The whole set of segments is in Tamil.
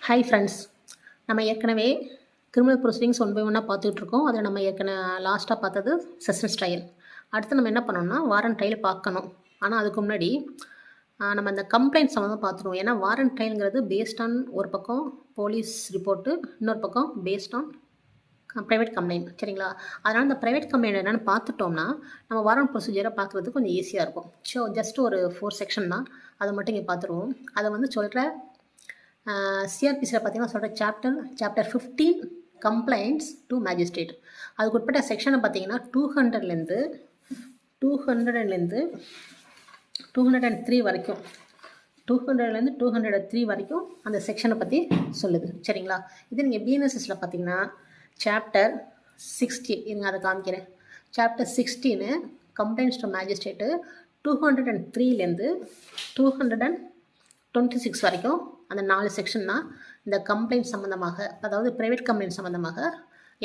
ஹாய் ஃப்ரெண்ட்ஸ், நம்ம ஏற்கனவே கிரிமினல் ப்ரொசீடிங்ஸ் ஒன் பை ஒன்னாக பார்த்துட்ருக்கோம். அதில் நம்ம லாஸ்ட்டாக பார்த்தது செஷன்ஸ் ட்ரையல். அடுத்து நம்ம என்ன பண்ணோம்னா வாரண்ட் ட்ரையல் பார்க்கணும். ஆனால் அதுக்கு முன்னாடி நம்ம அந்த கம்ப்ளைண்ட் சம்மந்தமாக பார்த்துருவோம். ஏன்னா வாரண்ட் ட்ரையலுங்கிறது பேஸ்ட் ஆன் ஒரு பக்கம் போலீஸ் ரிப்போர்ட்டு, இன்னொரு பக்கம் பேஸ்ட் ஆன் ப்ரைவேட் கம்ப்ளைண்ட். சரிங்களா? அதனால் இந்த ப்ரைவேட் கம்ப்ளைண்ட் என்னென்னு பார்த்துட்டோம்னா நம்ம வாரண்ட் ப்ரொசீஜரை பார்க்குறது கொஞ்சம் ஈஸியாக இருக்கும். ஸோ ஜஸ்ட் ஒரு 4 செக்ஷன் தான், அதை மட்டும் இங்கே பார்த்துருவோம். அதை வந்து சொல்கிற சிஆர்பிசியில் பார்த்தீங்கன்னா சொல்கிற சாப்டர் 15 கம்ப்ளைண்ட்ஸ் டு மேஜிஸ்ட்ரேட். அதுக்கு உட்பட்ட செக்ஷனை பார்த்தீங்கன்னா 200லேருந்து 203 வரைக்கும் 200லேருந்து 203 வரைக்கும் அந்த செக்ஷனை பற்றி சொல்லுது. சரிங்களா? இது நீங்கள் பிஎன்எஸ்எஸில் பார்த்தீங்கன்னா சாப்டர் 16 இருங்க அதை காமிக்கிறேன். சாப்டர் 16 கம்ப்ளைண்ட்ஸ் டு மேஜிஸ்ட்ரேட்டு 203லேருந்து 226 வரைக்கும் அந்த 4 செக்ஷன் தான் இந்த கம்ப்ளைண்ட் சம்மந்தமாக, அதாவது ப்ரைவேட் கம்ப்ளைண்ட் சம்மந்தமாக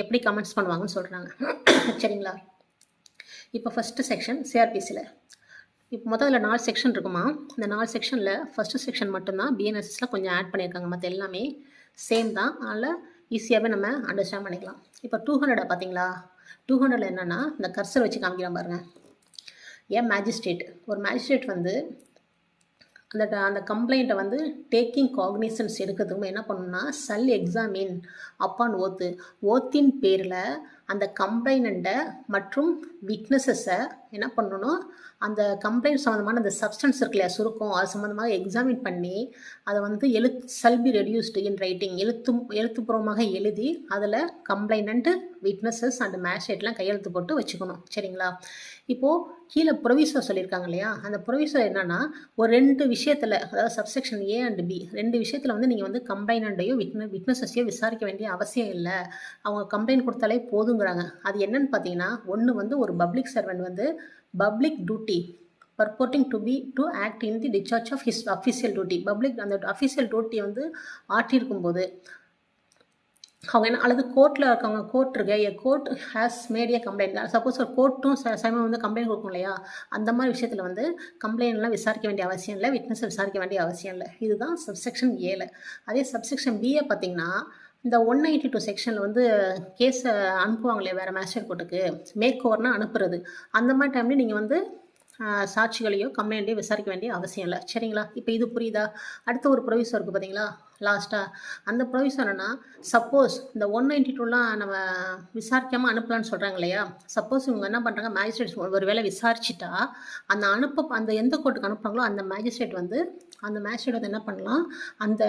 எப்படி கமெண்ட்ஸ் பண்ணுவாங்கன்னு சொல்கிறாங்க. சரிங்களா? இப்போ ஃபஸ்ட்டு செக்ஷன் சிஆர்பிசியில் இப்போ முதல்ல 4 செக்ஷன் இருக்குமா. இந்த 4 செக்ஷனில் ஃபஸ்ட்டு செக்ஷன் மட்டும்தான் பிஎன்எஸ்எஸில் கொஞ்சம் ஆட் பண்ணியிருக்காங்க. மற்ற எல்லாமே சேம் தான், அதனால் ஈஸியாகவே நம்ம அண்டர்ஸ்டாண்ட் பண்ணிக்கலாம். இப்போ 200 பார்த்தீங்களா? 200ல் என்னென்னா இந்த கர்சர் வச்சு காமிக்கிறேன் பாருங்கள். ஏன் மேஜிஸ்ட்ரேட், ஒரு மேஜிஸ்ட்ரேட் வந்து அந்த கம்ப்ளைண்ட்டை வந்து டேக்கிங் காக்னிசன்ஸ் எடுக்கிறதுக்கு என்ன பண்ணணும்னா சல் எக்ஸாமின் அப்பான் ஓத்தின் பேரில் அந்த கம்ப்ளைண்ட்டை மற்றும் விட்னஸஸை என்ன பண்ணணும், அந்த கம்ப்ளைண்ட் சம்மந்தமான அந்த சப்ஸ்டன்ஸ் இருக்கு இல்லையா, சுருக்கம், அது சம்மந்தமாக எக்ஸாமின் பண்ணி அதை வந்து shall be reduced in writing, எழுத்துப்பூர்வமாக எழுதி அதில் கம்ப்ளைண்ட், விட்னஸஸ் அண்ட் மேஜிஸ்ட்ரேட்லாம் கையெழுத்து போட்டு வச்சுக்கணும். சரிங்களா? இப்போது கீழே ப்ரொவிசர் சொல்லியிருக்காங்க இல்லையா, அந்த ப்ரொவிசர் என்னென்னா ஒரு 2 விஷயத்தில், அதாவது சப்செக்ஷன் ஏ அண்ட் பி 2 விஷயத்தில் வந்து நீங்கள் வந்து கம்ப்ளைண்ட்டையோ விட்னஸஸையோ விசாரிக்க வேண்டிய அவசியம் இல்லை, அவங்க கம்ப்ளைண்ட் கொடுத்தாலே போதுங்கிறாங்க. அது என்னன்னு பார்த்தீங்கன்னா, ஒன்று வந்து ஒரு பப்ளிக் சர்வெண்ட் வந்து public duty purporting to act in the discharge of his official duty, அந்த அஃபிஷியல் டியூட்டி வந்து ஆற்றியிருக்கும்போது அவங்க என்ன, அல்லது கோர்ட்டில் இருக்கவங்க, கோர்ட் இருக்கு, court has made A complaint, suppose ஒரு கோர்ட்டும் சமயம் வந்து கம்ப்ளைண்ட் கொடுக்கும் இல்லையா, அந்த மாதிரி விஷயத்தில் வந்து கம்ப்ளைண்ட்லாம் விசாரிக்க வேண்டிய அவசியம் இல்லை, விட்னஸை விசாரிக்க வேண்டிய அவசியம் இல்லை. இதுதான் சப்செக்ஷன் ஏல. அதே சப்செக்ஷன் பிஏ பார்த்தீங்கன்னா இந்த 192 செக்ஷனில் வந்து கேஸை அனுப்புவாங்களே வேறு மேஜிஸ்ட்ரேட் கோர்ட்டுக்கு, மேக் ஓவர்னால் அனுப்புறது, அந்த மாதிரி டைம்லேயும் நீங்கள் வந்து சாட்சிகளையோ கம்ப்ளைண்ட்டையோ விசாரிக்க வேண்டிய அவசியம் இல்லை. சரிங்களா? இப்போ இது புரியுதா? அடுத்த ஒரு ப்ரொவிசர் இருக்குது பார்த்தீங்களா லாஸ்ட்டாக, அந்த ப்ரொவிசர் என்னன்னா, சப்போஸ் இந்த 192லாம் நம்ம விசாரிக்காமல் அனுப்பலான்னு சொல்கிறாங்க இல்லையா, சப்போஸ் இவங்க என்ன பண்ணுறாங்க, மேஜிஸ்ட்ரேட் ஒரு வேளை விசாரிச்சுட்டா அந்த எந்த கோர்ட்டுக்கு அனுப்புகிறாங்களோ அந்த மேஜிஸ்ட்ரேட் வந்து என்ன பண்ணலாம், அந்த